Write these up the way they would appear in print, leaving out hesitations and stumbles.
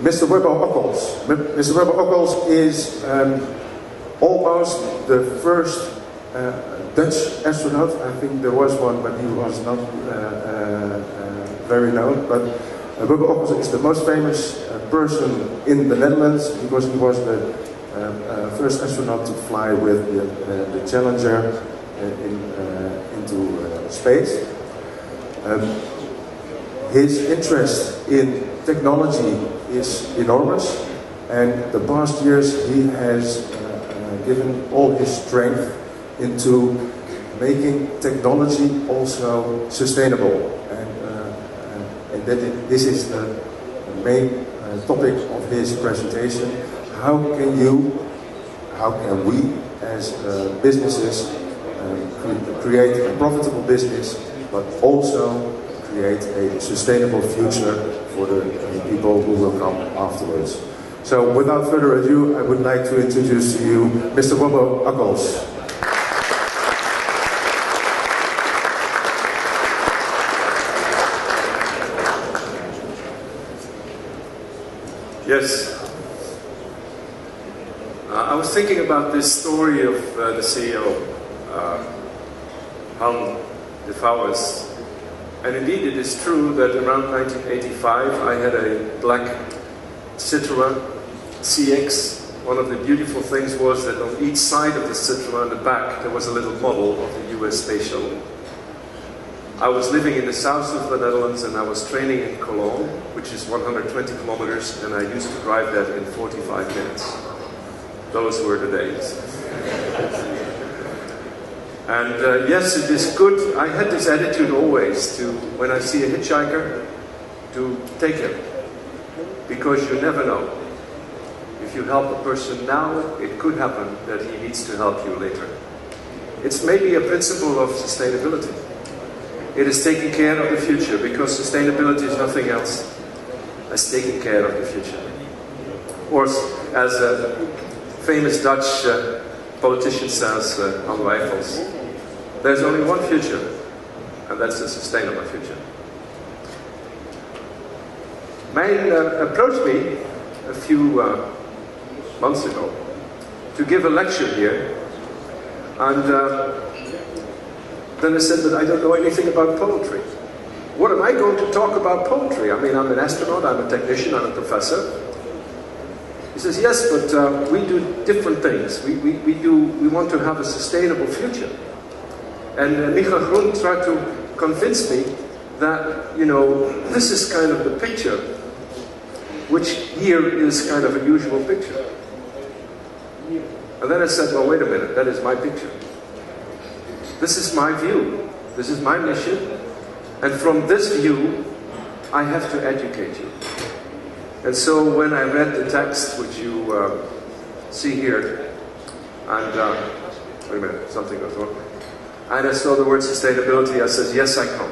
Mr. Wubbo Ockels. Mr. Wubbo Ockels is almost the first Dutch astronaut. I think there was one, but he was not very known. But Wubbo Ockels is the most famous person in the Netherlands because he was the first astronaut to fly with the Challenger into space. His interest in technology is enormous, and the past years he has given all his strength into making technology also sustainable, and this is the main topic of his presentation. How can we as businesses create a profitable business, but also create a sustainable future for the people who will come afterwards. So without further ado, I would like to introduce to you Mr. Wubbo Ockels. Yes. I was thinking about this story of the CEO, Han de Vouwens. And indeed it is true that around 1985 I had a black Citroën CX. One of the beautiful things was that on each side of the Citroën, the back, there was a little model of the US space shuttle. I was living in the south of the Netherlands and I was training in Cologne, which is 120 kilometers, and I used to drive that in 45 minutes. Those were the days. And yes, it is good. I had this attitude always to, when I see a hitchhiker, to take him. Because you never know. If you help a person now, it could happen that he needs to help you later. It's maybe a principle of sustainability. It is taking care of the future, because sustainability is nothing else as taking care of the future. Or as a famous Dutch politician says, Wubbo Ockels, there's only one future, and that's a sustainable future. Meyn approached me a few months ago to give a lecture here, and then I said that I don't know anything about poultry. What am I going to talk about poultry? I mean, I'm an astronaut, I'm a technician, I'm a professor. He says, yes, but we do different things. We want to have a sustainable future. And Michael Groen tried to convince me that, you know, this is kind of the picture, which here is kind of a usual picture. And then I said, well, wait a minute, that is my picture. This is my view. This is my mission. And from this view, I have to educate you. And so when I read the text, which you see here, and wait a minute, something goes wrong. And I saw the word sustainability, I said, yes, I come.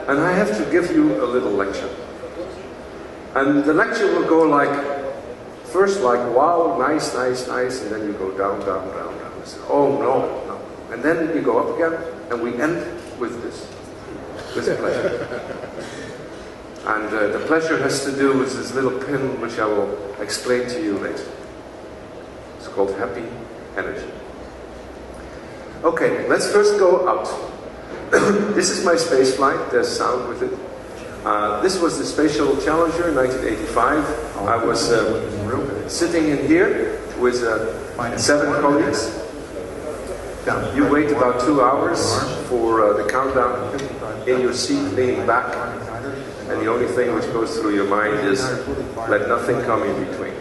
And I have to give you a little lecture. And the lecture will go like, first like, wow, nice, nice, nice, and then you go down, down, down, down. I said, oh, no, no. And then you go up again, and we end with this. With a pleasure. And the pleasure has to do with this little pin, which I will explain to you later. It's called happy energy. Okay, let's first go out. This is my space flight. There's sound with it. This was the Space Shuttle Challenger in 1985. I was sitting in here with 7 colleagues. You wait about 2 hours for the countdown in your seat, leaning back. And the only thing which goes through your mind is, let nothing come in between.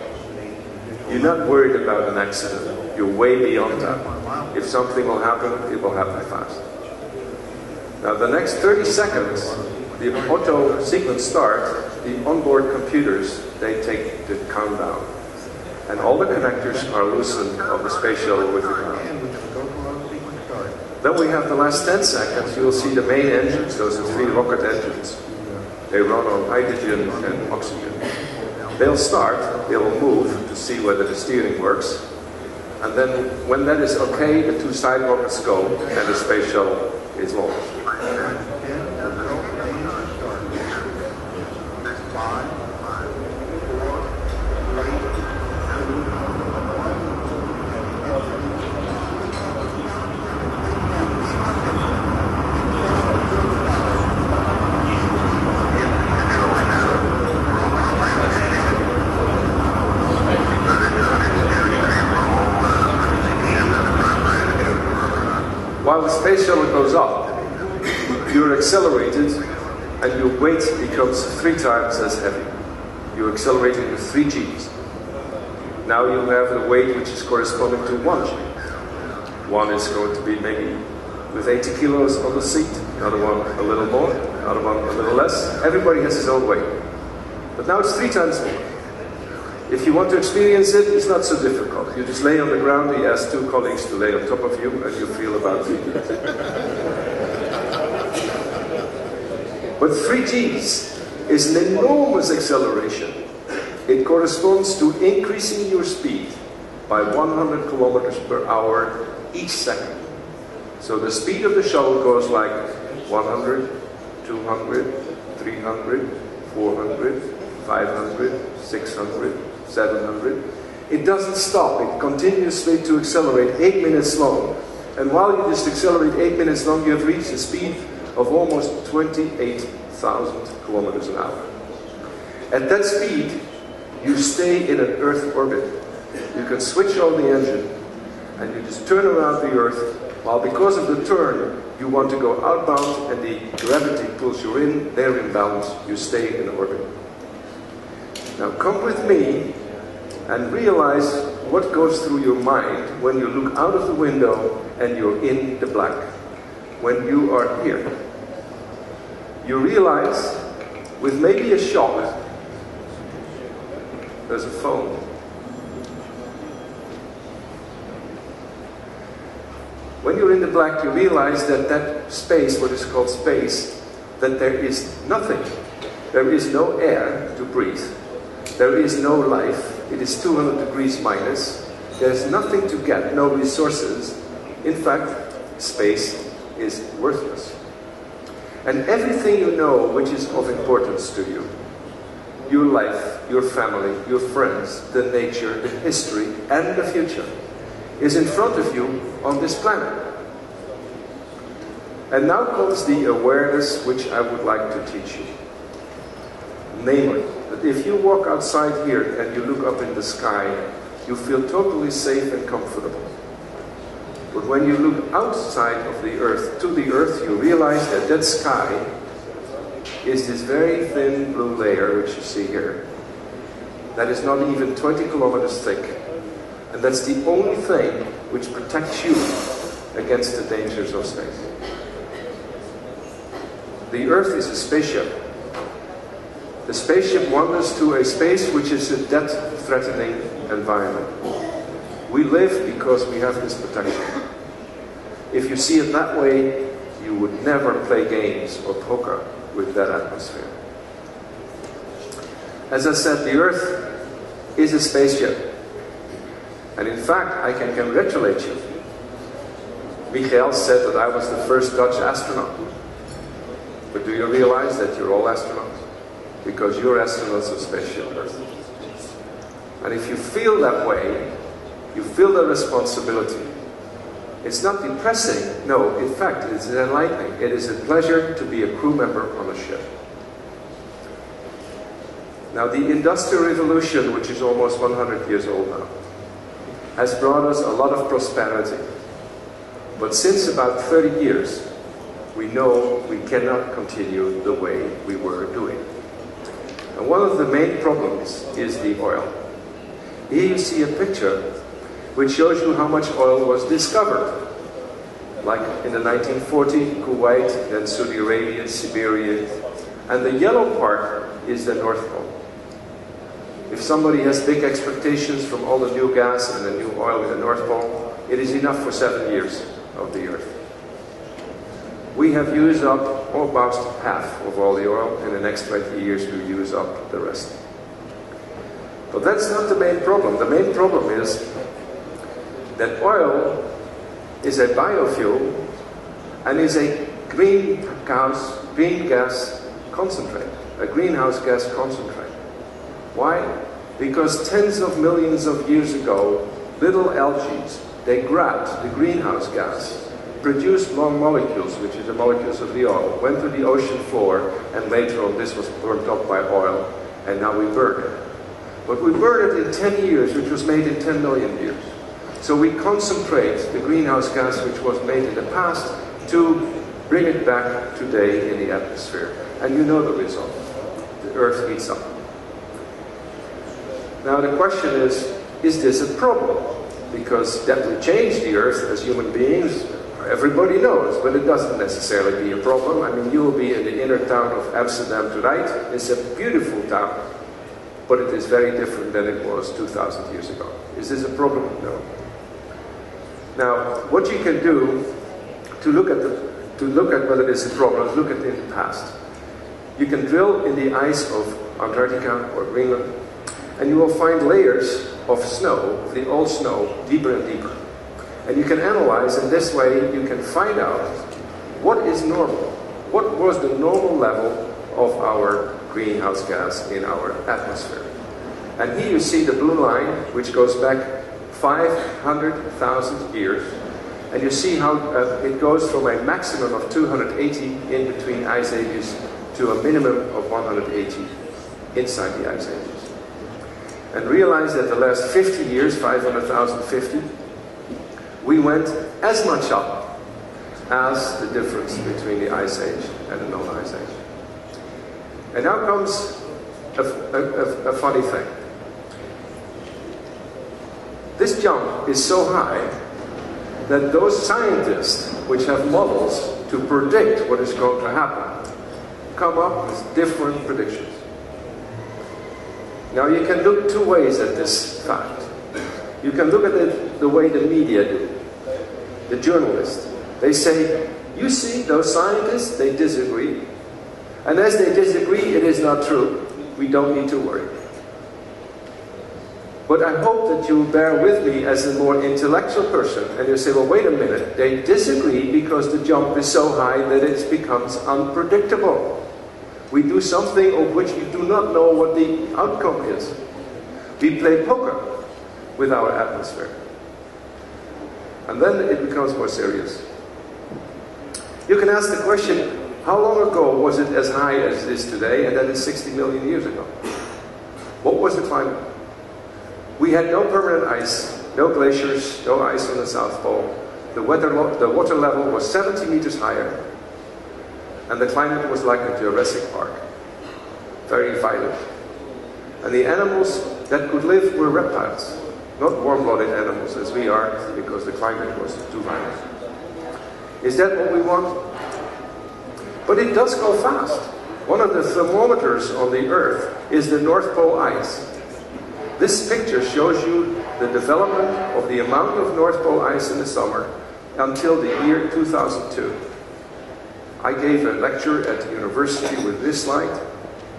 You're not worried about an accident. You're way beyond that. If something will happen, it will happen fast. Now the next 30 seconds, the auto sequence start, the onboard computers, they take the countdown. And all the connectors are loosened on the space shuttle with the ground. Then we have the last 10 seconds, you'll see the main engines, those are 3 rocket engines. They run on hydrogen and oxygen. They'll start, they will move to see whether the steering works. And then when that is okay, the 2 side rockets go and the space shuttle is launched. your weight becomes 3 times as heavy. You accelerate into 3 Gs. Now you have the weight which is corresponding to 1 G. One is going to be maybe with 80 kilos on the seat, another one a little more, another one a little less. Everybody has his own weight. But now it's 3 times more. If you want to experience it, it's not so difficult. You just lay on the ground, you ask 2 colleagues to lay on top of you, and you feel about 3 Gs. But 3 Gs is an enormous acceleration. It corresponds to increasing your speed by 100 kilometers per hour each second. So the speed of the shuttle goes like 100, 200, 300, 400, 500, 600, 700. It doesn't stop. It continuously to accelerate 8 minutes long. And while you just accelerate 8 minutes long, you have reached a speed of almost 28,000 kilometers an hour. At that speed, you stay in an Earth orbit. You can switch on the engine and you just turn around the Earth, while because of the turn, you want to go outbound and the gravity pulls you in, they're inbound, you stay in orbit. Now come with me and realize what goes through your mind when you look out of the window and you're in the black. When you are here, you realize, with maybe a shock, there's a phone. When you're in the black, you realize that that space, what is called space, that there is nothing. There is no air to breathe. There is no life. It is 200 degrees minus. There's nothing to get, no resources. In fact, space is worthless. And everything you know which is of importance to you, your life, your family, your friends, the nature, the history, and the future, is in front of you on this planet. And now comes the awareness which I would like to teach you. Namely, that if you walk outside here and you look up in the sky, you feel totally safe and comfortable. But when you look outside of the earth, to the earth, you realize that that sky is this very thin blue layer which you see here, that is not even 20 kilometers thick. And that's the only thing which protects you against the dangers of space. The Earth is a spaceship. The spaceship wanders to a space which is a death-threatening environment. We live because we have this protection. If you see it that way, you would never play games or poker with that atmosphere. As I said, the Earth is a spaceship. And in fact, I can congratulate you. Michael said that I was the first Dutch astronaut. But do you realize that you're all astronauts? Because you're astronauts of Spaceship Earth. And if you feel that way, you feel the responsibility. It's not depressing. No, in fact, it's enlightening. It is a pleasure to be a crew member on a ship. Now, the Industrial Revolution, which is almost 100 years old now, has brought us a lot of prosperity. But since about 30 years, we know we cannot continue the way we were doing. And one of the main problems is the oil. Here you see a picture which shows you how much oil was discovered. Like in the 1940, Kuwait, then Saudi Arabia, Siberia. And the yellow part is the North Pole. If somebody has big expectations from all the new gas and the new oil in the North Pole, it is enough for 7 years of the Earth. We have used up almost half of all the oil. In the next 20 years, we'll use up the rest. But that's not the main problem. The main problem is that oil is a biofuel and is a greenhouse gas concentrate, a greenhouse gas concentrate. Why? Because tens of millions of years ago, little algae, they grabbed the greenhouse gas, produced long molecules, which is the molecules of the oil, went to the ocean floor, and later on this was burnt up by oil, and now we burn it. But we burn it in 10 years, which was made in 10 million years. So we concentrate the greenhouse gas which was made in the past to bring it back today in the atmosphere. And you know the result. The Earth heats up. Now the question is this a problem? Because that we change the Earth as human beings, everybody knows, but it doesn't necessarily be a problem. I mean, you will be in the inner town of Amsterdam tonight. It's a beautiful town, but it is very different than it was 2,000 years ago. Is this a problem? No. Now, what you can do to look at whether this is a problem is look at in the past. You can drill in the ice of Antarctica or Greenland, and you will find layers of snow, the old snow, deeper and deeper. And you can analyze, in this way you can find out what is normal. What was the normal level of our greenhouse gas in our atmosphere? And here you see the blue line, which goes back 500,000 years. And you see how it goes from a maximum of 280 in between ice ages to a minimum of 180 inside the ice ages. And realize that the last 50 years, 500,050, we went as much up as the difference between the ice age and the non-ice age. And now comes a funny thing. This jump is so high that those scientists which have models to predict what is going to happen come up with different predictions. Now you can look two ways at this fact. You can look at it the way the media do. The journalists. They say, you see, those scientists, they disagree. And as they disagree, it is not true. We don't need to worry. But I hope that you bear with me as a more intellectual person, and you say, well, wait a minute. They disagree because the jump is so high that it becomes unpredictable. We do something of which you do not know what the outcome is. We play poker with our atmosphere. And then it becomes more serious. You can ask the question, how long ago was it as high as it is today? And that is 60 million years ago. What was the climate? We had no permanent ice, no glaciers, no ice on the South Pole. The water level was 70 meters higher. And the climate was like a Jurassic Park. Very violent. And the animals that could live were reptiles. Not warm-blooded animals as we are, because the climate was too violent. Is that what we want? But it does go fast. One of the thermometers on the Earth is the North Pole ice. This picture shows you the development of the amount of North Pole ice in the summer until the year 2002. I gave a lecture at the university with this slide,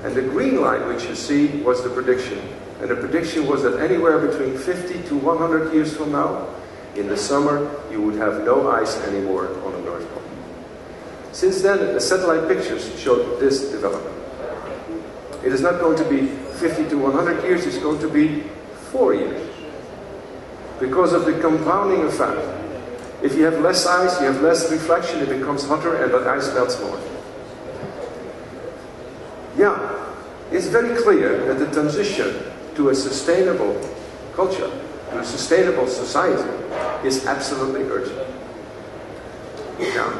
and the green line which you see was the prediction. And the prediction was that anywhere between 50 to 100 years from now, in the summer, you would have no ice anymore on the North Pole. Since then, the satellite pictures showed this development. It is not going to be 50 to 100 years, it's going to be 4 years. Because of the compounding effect. If you have less ice, you have less reflection, it becomes hotter and the ice melts more. Yeah, it's very clear that the transition to a sustainable culture, to a sustainable society, is absolutely urgent. Now,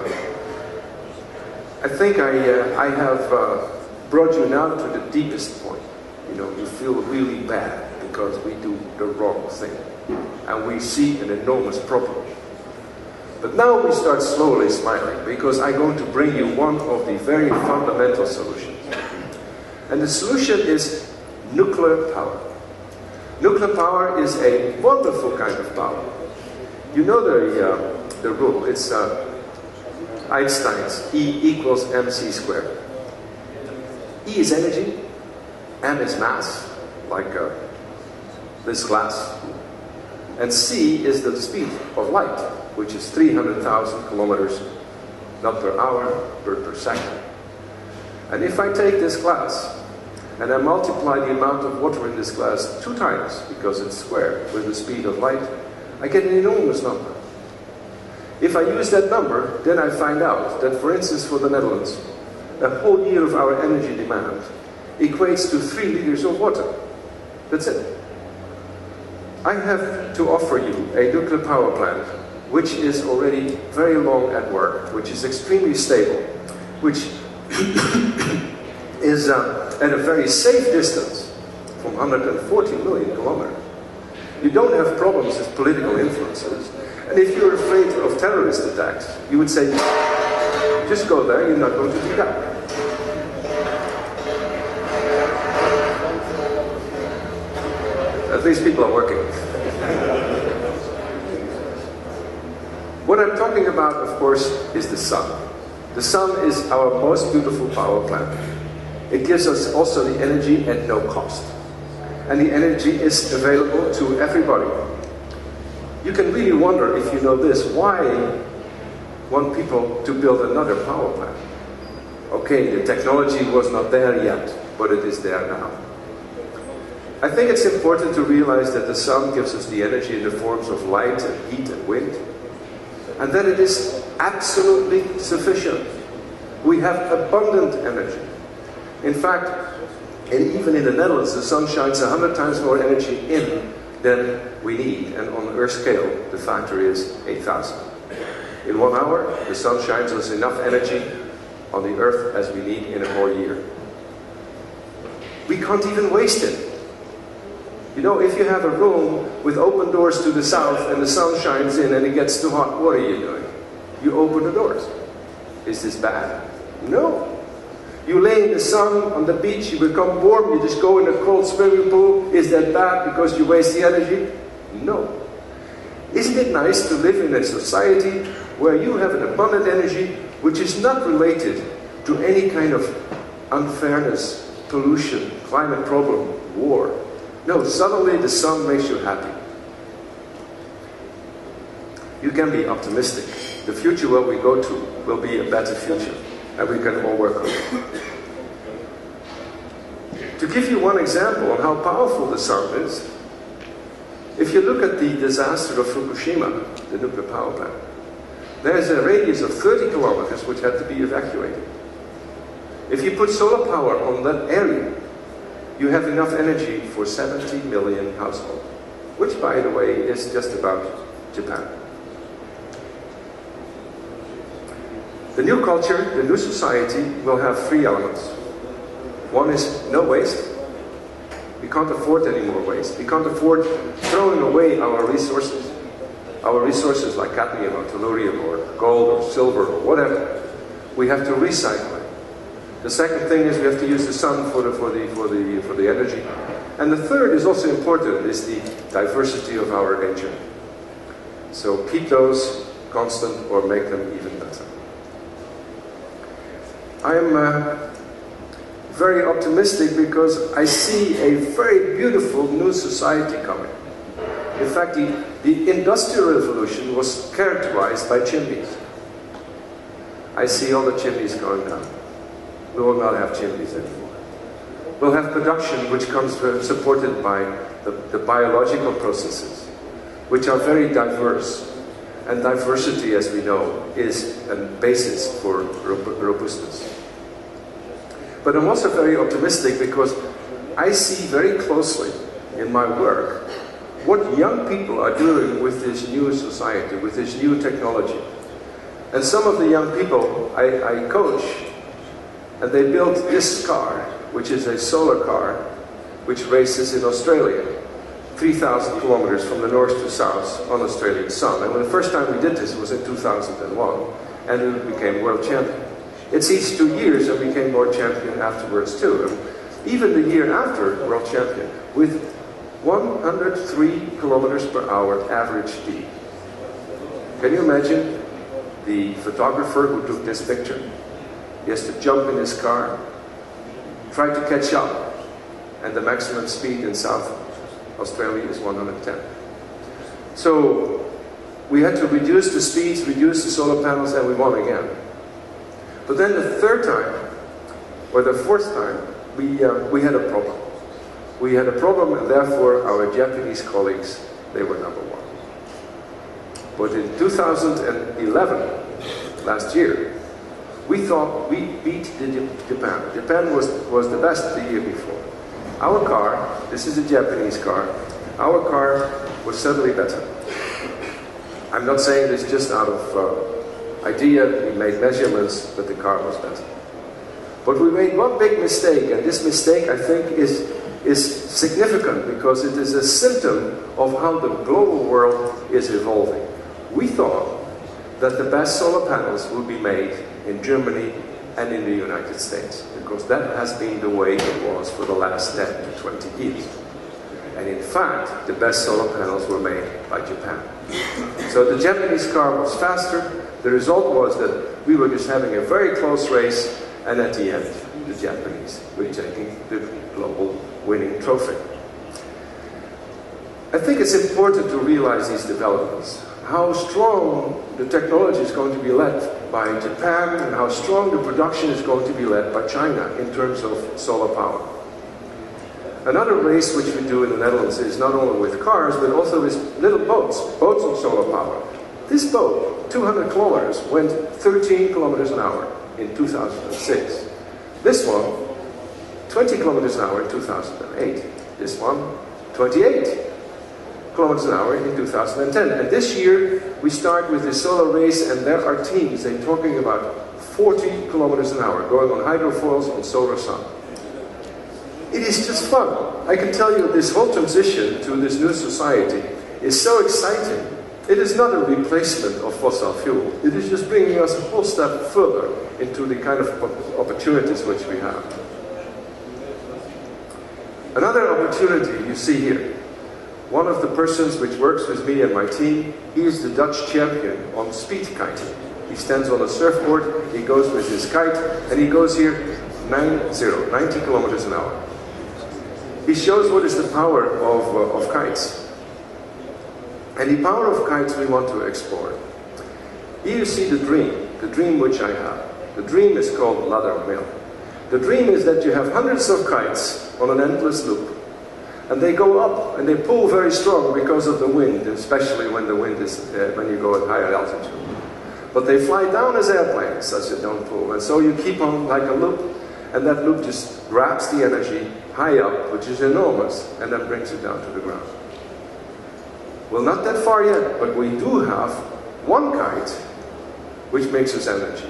I think I have brought you now to the deepest point. You know, you feel really bad because we do the wrong thing. And we see an enormous problem. But now we start slowly smiling, because I'm going to bring you one of the very fundamental solutions. And the solution is nuclear power. Nuclear power is a wonderful kind of power. You know the rule. It's Einstein's E equals mc squared. E is energy, m is mass, like this glass, and c is the speed of light, which is 300,000 kilometers, not per hour, but per second. And if I take this glass and I multiply the amount of water in this glass 2 times, because it's squared with the speed of light, I get an enormous number. If I use that number, then I find out that, for instance, for the Netherlands, a whole year of our energy demand equates to 3 liters of water. That's it. I have to offer you a nuclear power plant which is already very long at work, which is extremely stable, which is at a very safe distance from 140 million kilometers. You don't have problems with political influences. And if you're afraid of terrorist attacks, you would say, just go there, you're not going to be that. At least people are working. What I'm talking about, of course, is the sun. The sun is our most beautiful power plant. It gives us also the energy at no cost. And the energy is available to everybody. You can really wonder, if you know this, why want people to build another power plant? Okay, the technology was not there yet, but it is there now. I think it's important to realize that the sun gives us the energy in the forms of light and heat and wind, and that it is absolutely sufficient. We have abundant energy. In fact, even in the Netherlands, the sun shines 100 times more energy in than we need, and on Earth scale, the factor is 8,000. In 1 hour, the sun shines us enough energy on the Earth as we need in a whole year. We can't even waste it. You know, if you have a room with open doors to the south and the sun shines in and it gets too hot, what are you doing? You open the doors. Is this bad? No. You lay in the sun on the beach, you become warm, you just go in a cold swimming pool. Is that bad because you waste the energy? No. Isn't it nice to live in a society where you have an abundant energy which is not related to any kind of unfairness, pollution, climate problem, war? No, suddenly the sun makes you happy. You can be optimistic. The future where we go to will be a better future, and we can all work on it. To give you one example on how powerful the sun is, if you look at the disaster of Fukushima, the nuclear power plant, there is a radius of 30 kilometers which had to be evacuated. If you put solar power on that area, you have enough energy for 70 million households, which, by the way, is just about Japan. The new culture, the new society, will have 3 elements. One is no waste. We can't afford any more waste. We can't afford throwing away our resources. Our resources like cadmium or tellurium or gold or silver or whatever. We have to recycle it. The second thing is we have to use the sun for the energy. And the third is also important, is the diversity of our nature. So keep those constant or make them even better. I am very optimistic because I see a very beautiful new society coming. In fact, the Industrial Revolution was characterized by chimneys. I see all the chimneys going down. We will not have chimneys anymore. We'll have production which comes supported by the biological processes, which are very diverse. And diversity, as we know, is a basis for robustness. But I'm also very optimistic because I see very closely in my work what young people are doing with this new society, with this new technology. And some of the young people I coach, and they built this car, which is a solar car, which races in Australia, 3,000 kilometers from the north to south on Australian sun. And the first time we did this was in 2001, and we became world champion. It's each 2 years and became world champion afterwards too. And even the year after, world champion, with 103 kilometers per hour average speed. Can you imagine the photographer who took this picture? He has to jump in his car, try to catch up, and the maximum speed in South Australia is 110. So we had to reduce the speeds, reduce the solar panels, and we won again. But then the third time, or the fourth time, we had a problem. We had a problem, and therefore our Japanese colleagues, they were number one. But in 2011, last year, we thought we beat Japan. Japan was the best the year before. Our car, this is a Japanese car, our car was suddenly better. I'm not saying this just out of idea. We made measurements, but the car was better. But we made one big mistake, and this mistake, I think, is significant because it is a symptom of how the global world is evolving. We thought that the best solar panels would be made in Germany and in the United States, because that has been the way it was for the last 10 to 20 years. And in fact, the best solar panels were made by Japan. So the Japanese car was faster. The result was that we were just having a very close race, and at the end, the Japanese were taking the global winning trophy. I think it's important to realize these developments, how strong the technology is going to be led by Japan and how strong the production is going to be led by China in terms of solar power. Another race which we do in the Netherlands is not only with cars, but also with little boats on solar power. This boat, 200 kilometers, went 13 kilometers an hour in 2006. This one, 20 kilometers an hour in 2008. This one, 28 kilometers an hour in 2010. And this year, we start with the solar race, and there are teams, they're talking about 40 kilometers an hour, going on hydrofoils on solar sun. It is just fun. I can tell you this whole transition to this new society is so exciting. It is not a replacement of fossil fuel. It is just bringing us a whole step further into the kind of opportunities which we have. Another opportunity you see here. One of the persons which works with me and my team, he is the Dutch champion on speed kiting. He stands on a surfboard, he goes with his kite, and he goes here 90 kilometers an hour. He shows what is the power of kites. And the power of kites we want to explore. Here you see the dream which I have. The dream is called ladder mill. The dream is that you have hundreds of kites on an endless loop. And they go up and they pull very strong because of the wind, especially when the wind is, when you go at higher altitude. But they fly down as airplanes, such that don't pull. And so you keep on like a loop, and that loop just grabs the energy high up, which is enormous, and then brings it down to the ground. Well, not that far yet, but we do have one kite which makes us energy.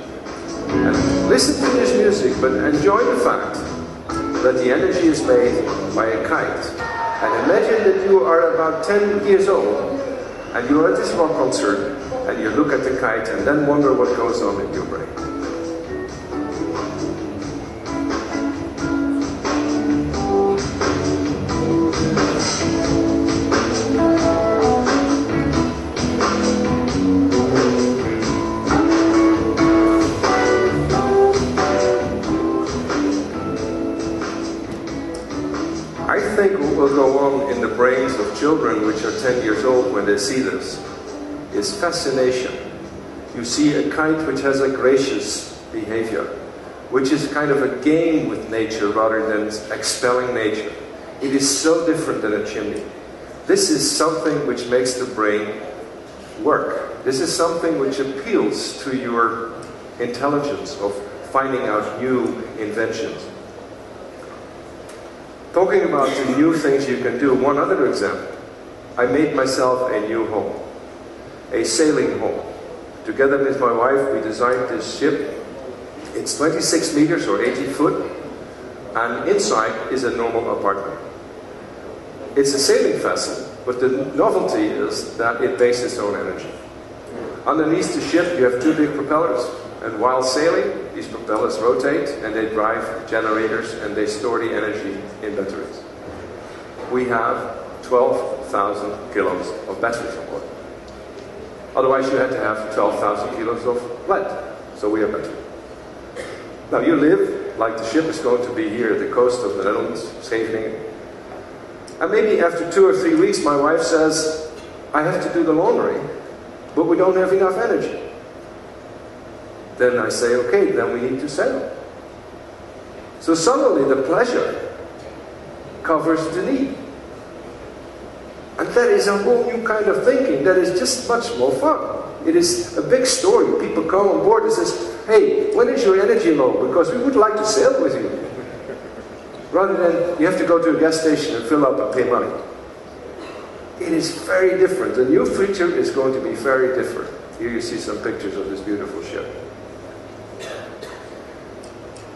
And listen to this music, but enjoy the fact that the energy is made by a kite. And imagine that you are about 10 years old, and you're at this rock concert, and you look at the kite, and then wonder what goes on in your brain. I think what will go on in the brains of children which are 10 years old when they see this is fascination. You see a kite which has a gracious behavior, which is kind of a game with nature rather than expelling nature. It is so different than a chimney. This is something which makes the brain work. This is something which appeals to your intelligence of finding out new inventions. Talking about the new things you can do, one other example. I made myself a new home, a sailing home. Together with my wife, we designed this ship. It's 26 meters or 80 foot, and inside is a normal apartment. It's a sailing vessel, but the novelty is that it makes its own energy. Underneath the ship, you have two big propellers. And while sailing, these propellers rotate and they drive generators and they store the energy in batteries. We have 12,000 kilos of batteries on board. Otherwise you had to have 12,000 kilos of lead. So we have battery. Now you live like the ship is going to be here at the coast of the Netherlands, Scheveningen. And maybe after 2 or 3 weeks my wife says, I have to do the laundry, but we don't have enough energy. Then I say, okay, then we need to sail. So suddenly the pleasure covers the need. And that is a whole new kind of thinking that is just much more fun. It is a big story. People come on board and says, hey, when is your energy low? Because we would like to sail with you. Rather than you have to go to a gas station and fill up and pay money. It is very different. The new feature is going to be very different. Here you see some pictures of this beautiful ship.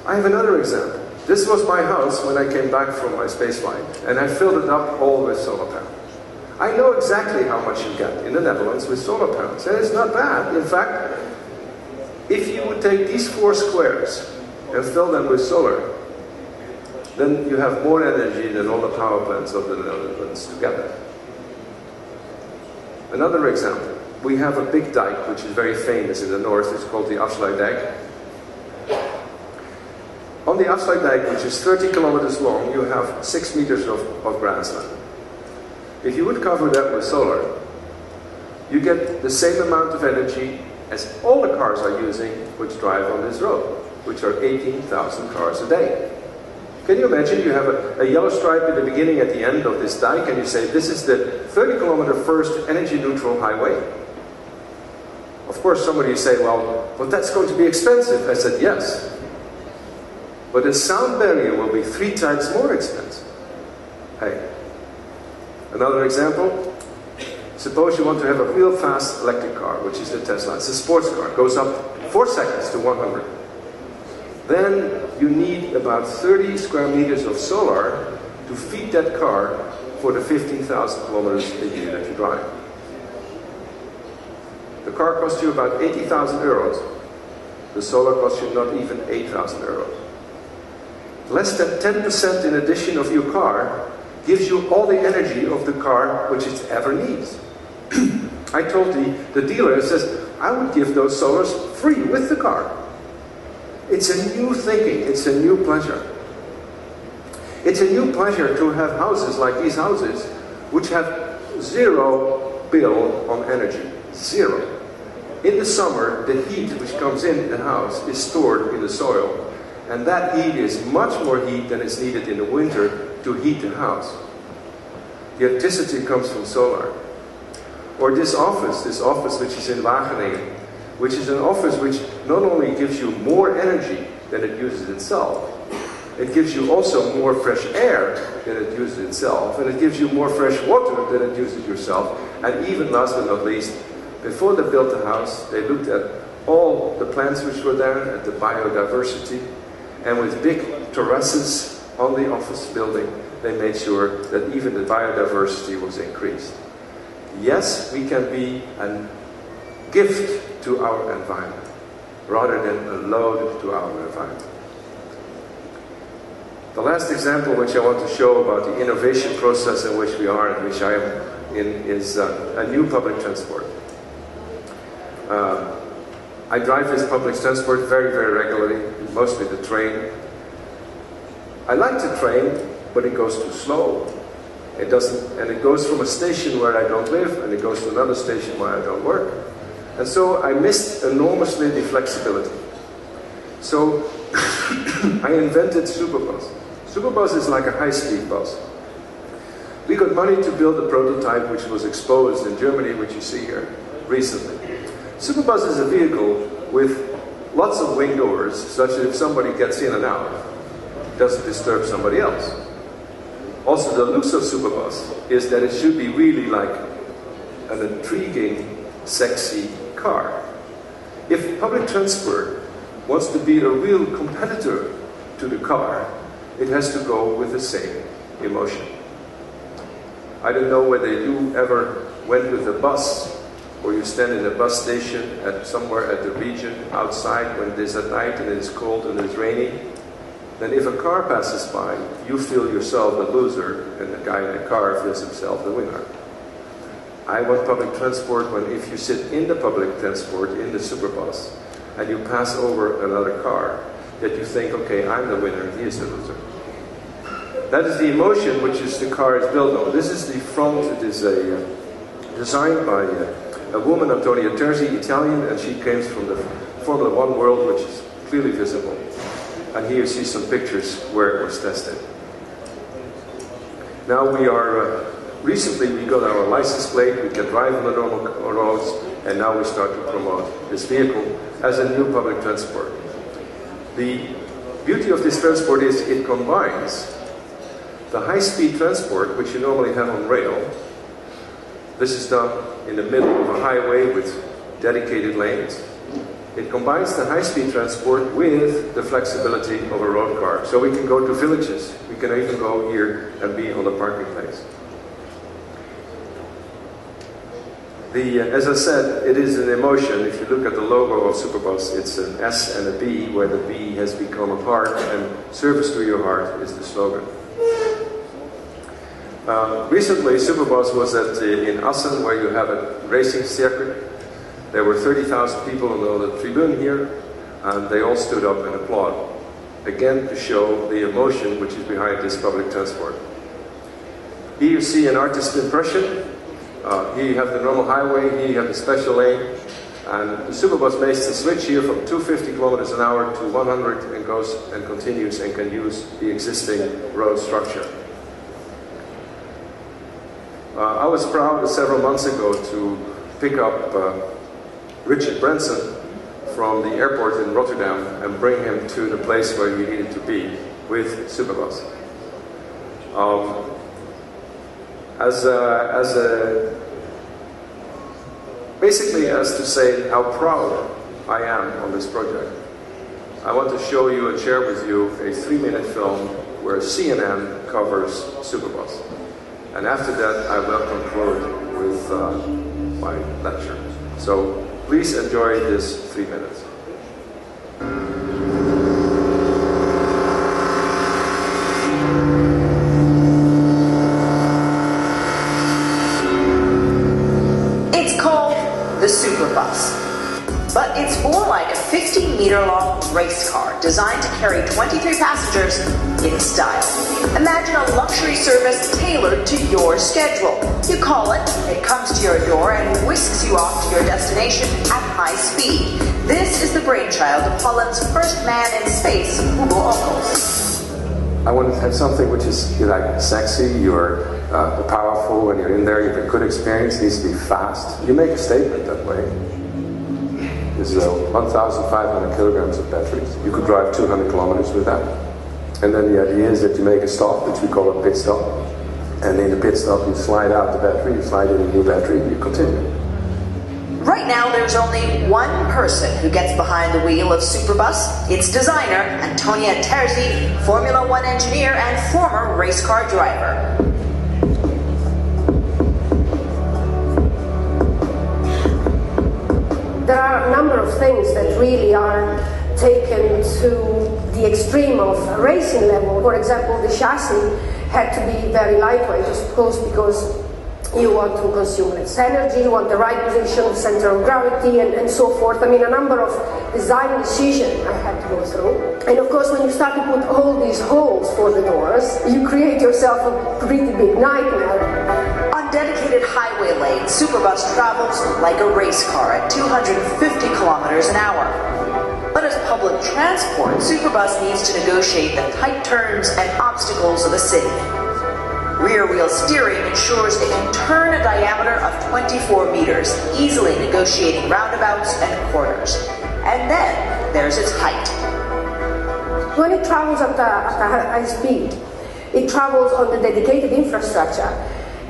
I have another example. This was my house when I came back from my space flight, and I filled it up all with solar panels. I know exactly how much you get in the Netherlands with solar panels, and it's not bad. In fact, if you would take these 4 squares and fill them with solar, then you have more energy than all the power plants of the Netherlands together. Another example, we have a big dike which is very famous in the north. It's called the Afsluitdijk. On the Afsluitdijk, which is 30 kilometers long, you have 6 meters of grassland. If you would cover that with solar, you get the same amount of energy as all the cars are using which drive on this road, which are 18,000 cars a day. Can you imagine you have a yellow stripe at the beginning, at the end of this dike, and you say, this is the 30-kilometer first energy-neutral highway? Of course, somebody say, well, but that's going to be expensive. I said, yes. But the sound barrier will be 3 times more expensive. Hey. Another example. Suppose you want to have a real fast electric car, which is the Tesla. It's a sports car. It goes up 4 seconds to 100. Then you need about 30 square meters of solar to feed that car for the 15,000 kilometers a year that you drive. The car costs you about 80,000 euros. The solar costs you not even 8,000 euros. Less than 10% in addition of your car gives you all the energy of the car which it ever needs. I told the dealer, I says, I would give those solars free with the car. It's a new thinking, it's a new pleasure. It's a new pleasure to have houses like these houses which have 0 bill on energy. 0. In the summer, the heat which comes in the house is stored in the soil. And that heat is much more heat than is needed in the winter to heat the house. The electricity comes from solar. Or this office which is in Wageningen, which is an office which not only gives you more energy than it uses itself, it gives you also more fresh air than it uses itself, and it gives you more fresh water than it uses yourself. And even last but not least, before they built the house, they looked at all the plants which were there, at the biodiversity, and with big terraces on the office building, they made sure that even the biodiversity was increased. Yes, we can be a gift to our environment, rather than a load to our environment. The last example which I want to show about the innovation process in which we are, in which I am in, is a new public transport. I drive this public transport very, very regularly, mostly the train. I like the train, but it goes too slow. It doesn't, and it goes from a station where I don't live, and it goes to another station where I don't work. And so I missed enormously the flexibility. So I invented Superbus. Superbus is like a high-speed bus. We got money to build a prototype which was exposed in Germany, which you see here recently. Superbus is a vehicle with lots of wing doors, such that if somebody gets in and out, it doesn't disturb somebody else. Also, the looks of Superbus is that it should be really like an intriguing, sexy car. If public transport wants to be a real competitor to the car, it has to go with the same emotion. I don't know whether you ever went with a bus, or you stand in a bus station at somewhere at the region outside when it is at night and it's cold and it's rainy. Then if a car passes by, you feel yourself the loser, and the guy in the car feels himself the winner. I want public transport when if you sit in the public transport, in the Superbus, and you pass over another car, that you think, okay, I'm the winner, he is the loser. That is the emotion which is the car is built on. This is the front. It is designed by a woman, Antonia Terzi, Italian, and she came from the Formula 1 world, which is clearly visible. And here you see some pictures where it was tested. Now we are, recently we got our license plate, we can drive on the normal roads, and now we start to promote this vehicle as a new public transport. The beauty of this transport is it combines the high-speed transport, which you normally have on rail, This is done in the middle of a highway with dedicated lanes. It combines the high-speed transport with the flexibility of a road car. So we can go to villages. We can even go here and be on the parking place. As I said, it is an emotion. If you look at the logo of Superbus, it's an S and a B, where the B has become a heart, and service to your heart is the slogan. Recently, Superbus was in Assen, where you have a racing circuit. There were 30,000 people on the tribune here, and they all stood up and applauded, again to show the emotion which is behind this public transport. Here you see an artist's impression. Here you have the normal highway, here you have the special lane, and the Superbus makes the switch here from 250 kilometers an hour to 100 and goes and continues and can use the existing road structure. I was proud several months ago to pick up Richard Branson from the airport in Rotterdam and bring him to the place where he needed to be with Superbus. Basically as to say how proud I am on this project, I want to show you and share with you a 3-minute film where CNN covers Superbus. And after that, I will conclude with my lecture. So please enjoy this 3 minutes. It's called the Superbus, but it's more like a 15-meter-long race car designed to carry 23 passengers in style. Imagine a luxury service tailored to your schedule. You call it, it comes to your door and whisks you off to your destination at high speed. This is the brainchild of Holland's first man in space, Wubbo Ockels. I wanted to have something which is like sexy, you're powerful when you're in there, you have a good experience, it needs to be fast. You make a statement that way. There's 1,500 kilograms of batteries. You could drive 200 kilometers with that. And then the idea is that you make a stop, which we call a pit stop. And in the pit stop, you slide out the battery, you slide in a new battery, and you continue. Right now, there's only one person who gets behind the wheel of Superbus. Its designer, Antonia Terzi, Formula One engineer and former race car driver. There are a number of things that really are taken to the extreme of racing level. For example, the chassis had to be very lightweight, of course, because you want to consume less energy, you want the right position of center of gravity, and so forth. I mean, a number of design decisions I had to go through. And of course, when you start to put all these holes for the doors, you create yourself a pretty big nightmare. On dedicated highway lanes, Superbus travels like a race car at 250 kilometers an hour. But as public transport, Superbus needs to negotiate the tight turns and obstacles of a city. Rear-wheel steering ensures it can turn a diameter of 24 meters, easily negotiating roundabouts and corners. And then there's its height. When it travels at high speed, it travels on the dedicated infrastructure.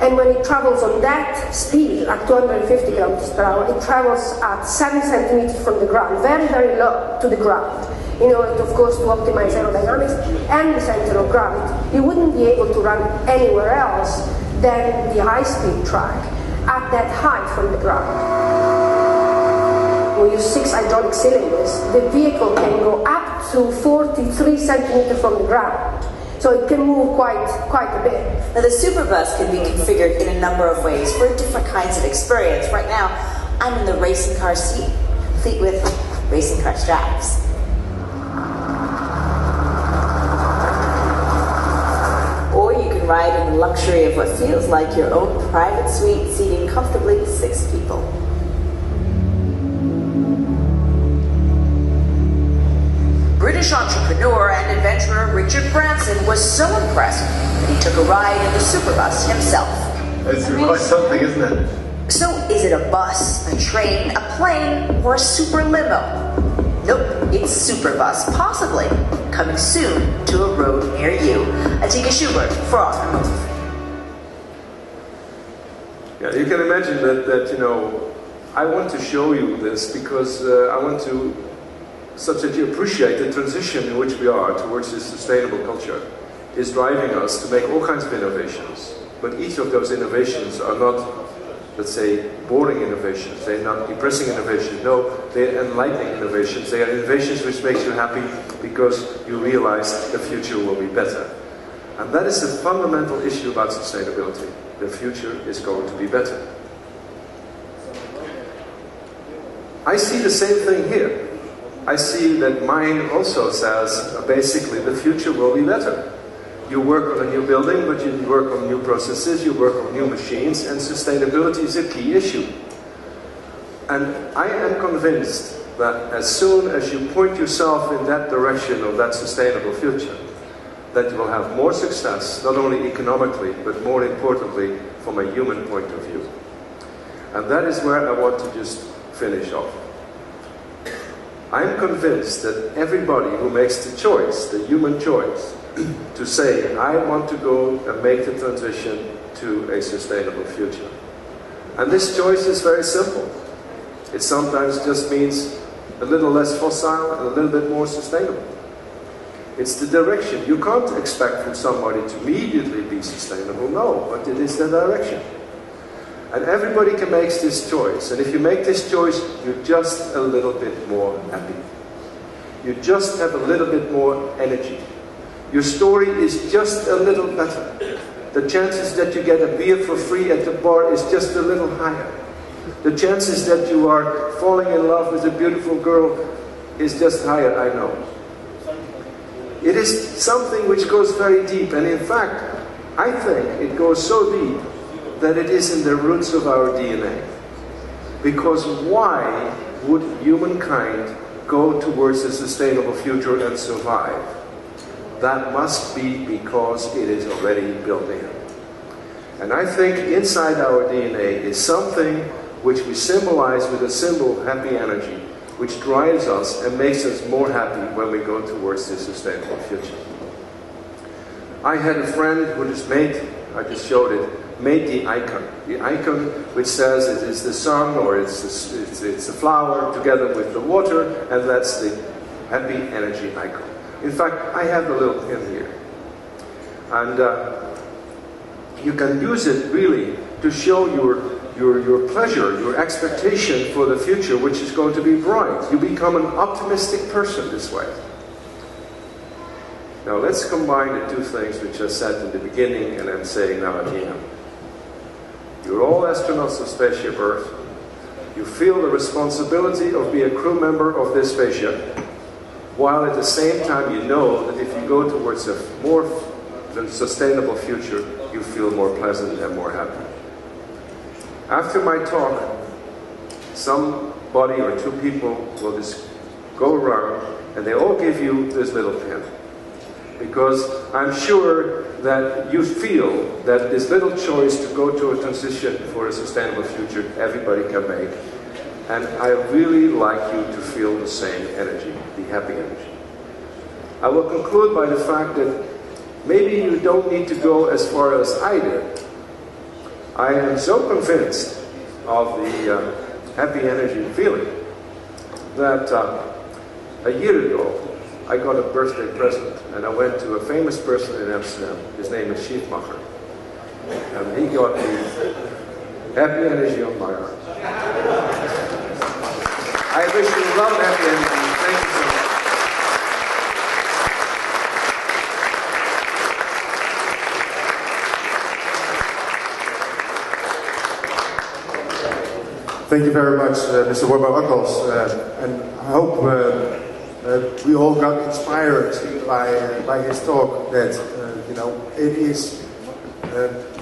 And when it travels on that speed, at 250 kilometers per hour, it travels at 7 centimeters from the ground, very, very low to the ground, in order, of course, to optimize aerodynamics and the center of gravity. You wouldn't be able to run anywhere else than the high-speed track at that height from the ground. We use 6 hydraulic cylinders. The vehicle can go up to 43 centimeters from the ground. So it can move quite a bit. Now the Superbus can be configured in a number of ways for different kinds of experience. Right now, I'm in the racing car seat, complete with racing car straps. Or you can ride in the luxury of what feels like your own private suite, seating comfortably 6 people. British entrepreneur and adventurer Richard Branson was so impressed that he took a ride in the Superbus himself. It's quite something, isn't it? So is it a bus, a train, a plane, or a super limo? Nope, it's Superbus, possibly coming soon to a road near you. Atika Schubert for On the Move. Yeah, you can imagine that you know, I want to show you this because I want to, such that you appreciate the transition in which we are towards this sustainable culture is driving us to make all kinds of innovations. But each of those innovations are not, let's say, boring innovations. They're not depressing innovations. No, they're enlightening innovations. They are innovations which makes you happy because you realize the future will be better. And that is the fundamental issue about sustainability. The future is going to be better. I see the same thing here. I see that Meyn also says, basically, the future will be better. You work on a new building, but you work on new processes, you work on new machines, and sustainability is a key issue. And I am convinced that as soon as you point yourself in that direction of that sustainable future, that you will have more success, not only economically, but more importantly, from a human point of view. And that is where I want to just finish off. I'm convinced that everybody who makes the choice, the human choice, to say, I want to go and make the transition to a sustainable future. And this choice is very simple. It sometimes just means a little less fossil and a little bit more sustainable. It's the direction. You can't expect from somebody to immediately be sustainable, no, but it is the direction. And everybody can make this choice. And if you make this choice, you're just a little bit more happy. You just have a little bit more energy. Your story is just a little better. The chances that you get a beer for free at the bar is just a little higher. The chances that you are falling in love with a beautiful girl is just higher, I know. It is something which goes very deep, and in fact, I think it goes so deep that it is in the roots of our DNA. Because why would humankind go towards a sustainable future and survive? That must be because it is already built in. And I think inside our DNA is something which we symbolize with a symbol, happy energy, which drives us and makes us more happy when we go towards this sustainable future. I had a friend who just made, I just showed it, made the icon. The icon which says it is the sun or it's the flower together with the water, and that's the happy energy icon. In fact, I have a little pin here. And you can use it really to show your pleasure, your expectation for the future, which is going to be bright. You become an optimistic person this way. Now let's combine the two things which I said in the beginning and I'm saying now at the end. You're all astronauts of Spaceship Earth. You feel the responsibility of being a crew member of this spaceship, while at the same time you know that if you go towards a more sustainable future, you feel more pleasant and more happy. After my talk, somebody or two people will just go around and they all give you this little pin. Because I'm sure that you feel that this little choice to go to a transition for a sustainable future, everybody can make. And I really like you to feel the same energy, the happy energy. I will conclude by the fact that maybe you don't need to go as far as I did. I am so convinced of the happy energy feeling that a year ago I got a birthday present and I went to a famous person in Amsterdam. His name is Schiefmacher. And he got me happy energy on my arm. I wish you love and happy energy. Thank you so much. Thank you very much, Mr. Wubbo Ockels, and I hope we all got inspired by his talk that you know, it is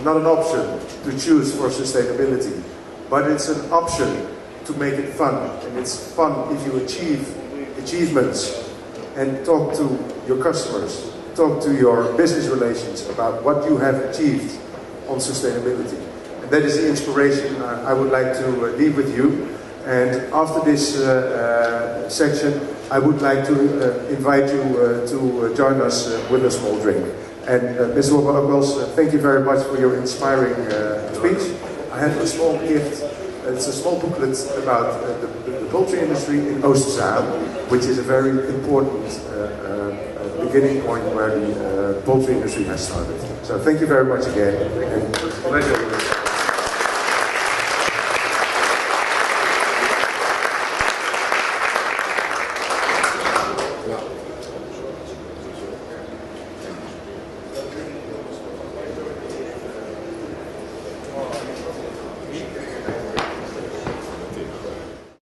not an option to choose for sustainability, but it's an option to make it fun. And it's fun if you achieve achievements and talk to your customers, talk to your business relations about what you have achieved on sustainability. And that is the inspiration I would like to leave with you. And after this section, I would like to invite you to join us with a small drink. And Mr. Wubbo Ockels, thank you very much for your inspiring speech. I have a small gift. It's a small booklet about the poultry industry in Oosterzaal, which is a very important beginning point where the poultry industry has started. So thank you very much again. And Pleasure.